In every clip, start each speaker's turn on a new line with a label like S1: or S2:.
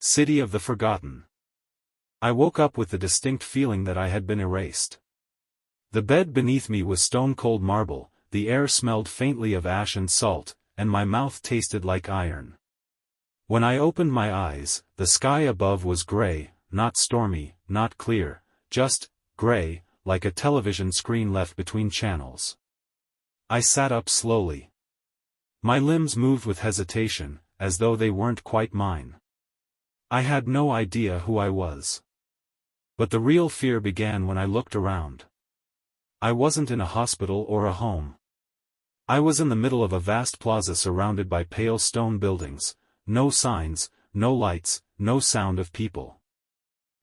S1: City of the Forgotten. I woke up with the distinct feeling that I had been erased. The bed beneath me was stone-cold marble, the air smelled faintly of ash and salt, and my mouth tasted like iron. When I opened my eyes, the sky above was gray, not stormy, not clear, just gray, like a television screen left between channels. I sat up slowly. My limbs moved with hesitation, as though they weren't quite mine. I had no idea who I was. But the real fear began when I looked around. I wasn't in a hospital or a home. I was in the middle of a vast plaza surrounded by pale stone buildings, no signs, no lights, no sound of people.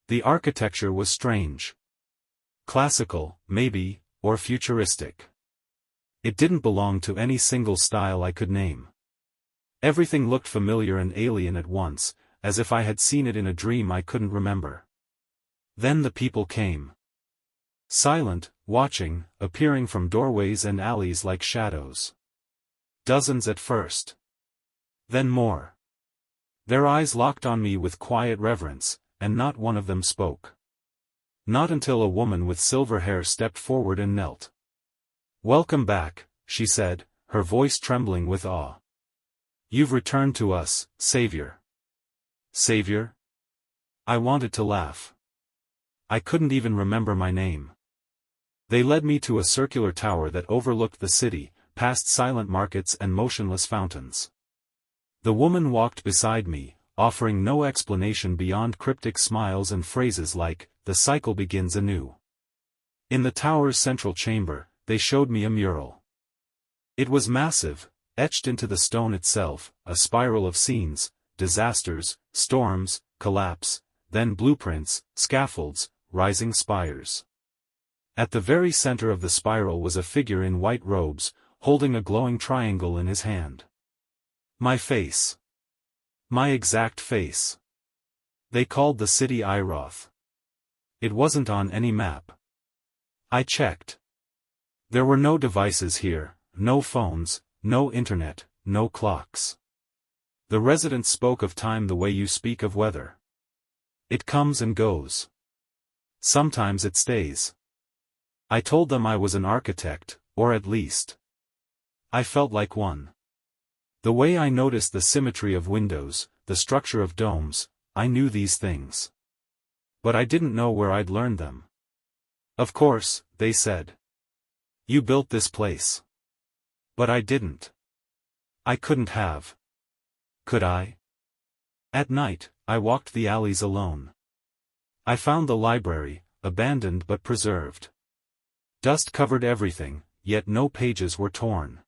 S1: The architecture was strange. Classical, maybe, or futuristic. It didn't belong to any single style I could name. Everything looked familiar and alien at once, as if I had seen it in a dream I couldn't remember. Then the people came. Silent, watching, appearing from doorways and alleys like shadows. Dozens at first. Then more. Their eyes locked on me with quiet reverence, and not one of them spoke. Not until a woman with silver hair stepped forward and knelt. "Welcome back," she said, her voice trembling with awe. "You've returned to us, Savior." Savior? I wanted to laugh. I couldn't even remember my name. They led me to a circular tower that overlooked the city, past silent markets and motionless fountains. The woman walked beside me, offering no explanation beyond cryptic smiles and phrases like, "The cycle begins anew." In the tower's central chamber, they showed me a mural. It was massive, etched into the stone itself, a spiral of scenes, disasters, storms, collapse, then blueprints, scaffolds, rising spires. At the very center of the spiral was a figure in white robes, holding a glowing triangle in his hand. My face. My exact face. They called the city Iroth. It wasn't on any map. I checked. There were no devices here, no phones, no internet, no clocks. The residents spoke of time the way you speak of weather. It comes and goes. Sometimes it stays. I told them I was an architect, or at least I felt like one. The way I noticed the symmetry of windows, the structure of domes, I knew these things. But I didn't know where I'd learned them. "Of course," they said. "You built this place." But I didn't. I couldn't have. Could I? At night, I walked the alleys alone. I found the library, abandoned but preserved. Dust covered everything, yet no pages were torn.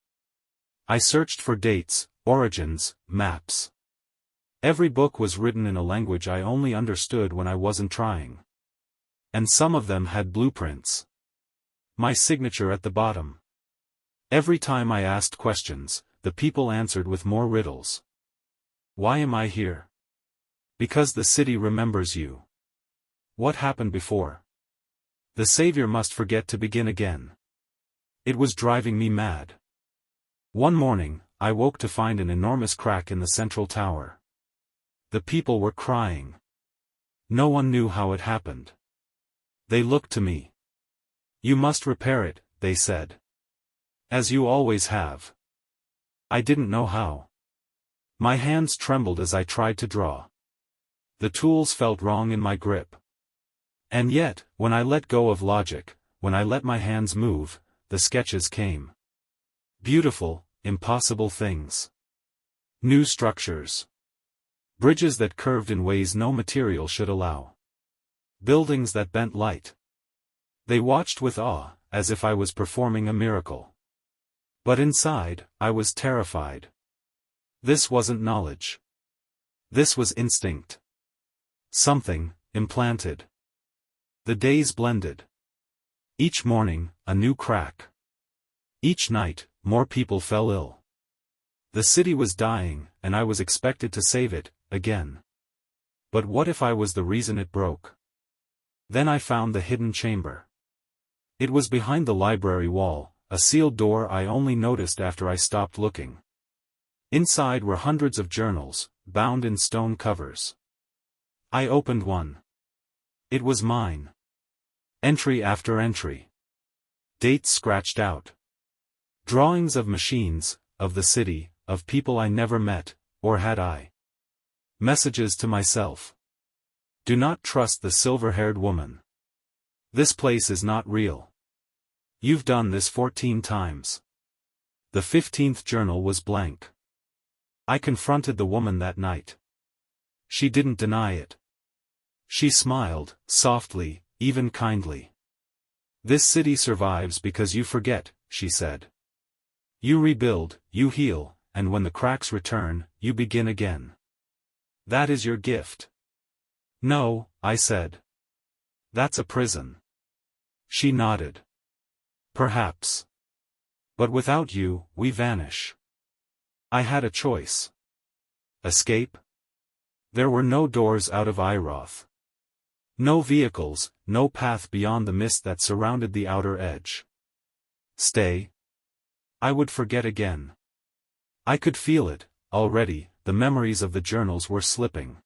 S1: I searched for dates, origins, maps. Every book was written in a language I only understood when I wasn't trying. And some of them had blueprints. My signature at the bottom. Every time I asked questions, the people answered with more riddles. Why am I here? Because the city remembers you. What happened before? The Savior must forget to begin again. It was driving me mad. One morning, I woke to find an enormous crack in the central tower. The people were crying. No one knew how it happened. They looked to me. "You must repair it," they said. "As you always have." I didn't know how. My hands trembled as I tried to draw. The tools felt wrong in my grip. And yet, when I let go of logic, when I let my hands move, the sketches came. Beautiful, impossible things. New structures. Bridges that curved in ways no material should allow. Buildings that bent light. They watched with awe, as if I was performing a miracle. But inside, I was terrified. This wasn't knowledge. This was instinct. Something, implanted. The days blended. Each morning, a new crack. Each night, more people fell ill. The city was dying, and I was expected to save it, again. But what if I was the reason it broke? Then I found the hidden chamber. It was behind the library wall, a sealed door I only noticed after I stopped looking. Inside were hundreds of journals, bound in stone covers. I opened one. It was mine. Entry after entry. Dates scratched out. Drawings of machines, of the city, of people I never met, or had I. Messages to myself. Do not trust the silver-haired woman. This place is not real. You've done this 14 times. The 15th journal was blank. I confronted the woman that night. She didn't deny it. She smiled, softly, even kindly. This city survives because you forget, she said. You rebuild, you heal, and when the cracks return, you begin again. That is your gift. No, I said. That's a prison. She nodded. Perhaps. But without you, we vanish. I had a choice. Escape? There were no doors out of Iroth. No vehicles, no path beyond the mist that surrounded the outer edge. Stay? I would forget again. I could feel it, already, the memories of the journals were slipping.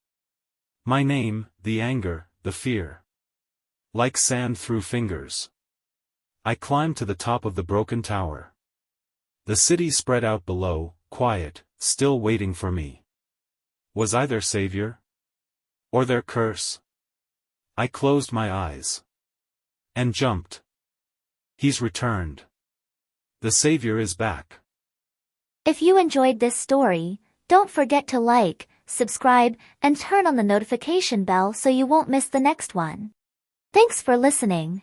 S1: My name, the anger, the fear. Like sand through fingers. I climbed to the top of the broken tower. The city spread out below, quiet, still waiting for me. Was I their savior? Or their curse? I closed my eyes. And jumped. He's returned. The savior is back.
S2: If you enjoyed this story, don't forget to like, subscribe, and turn on the notification bell so you won't miss the next one. Thanks for listening.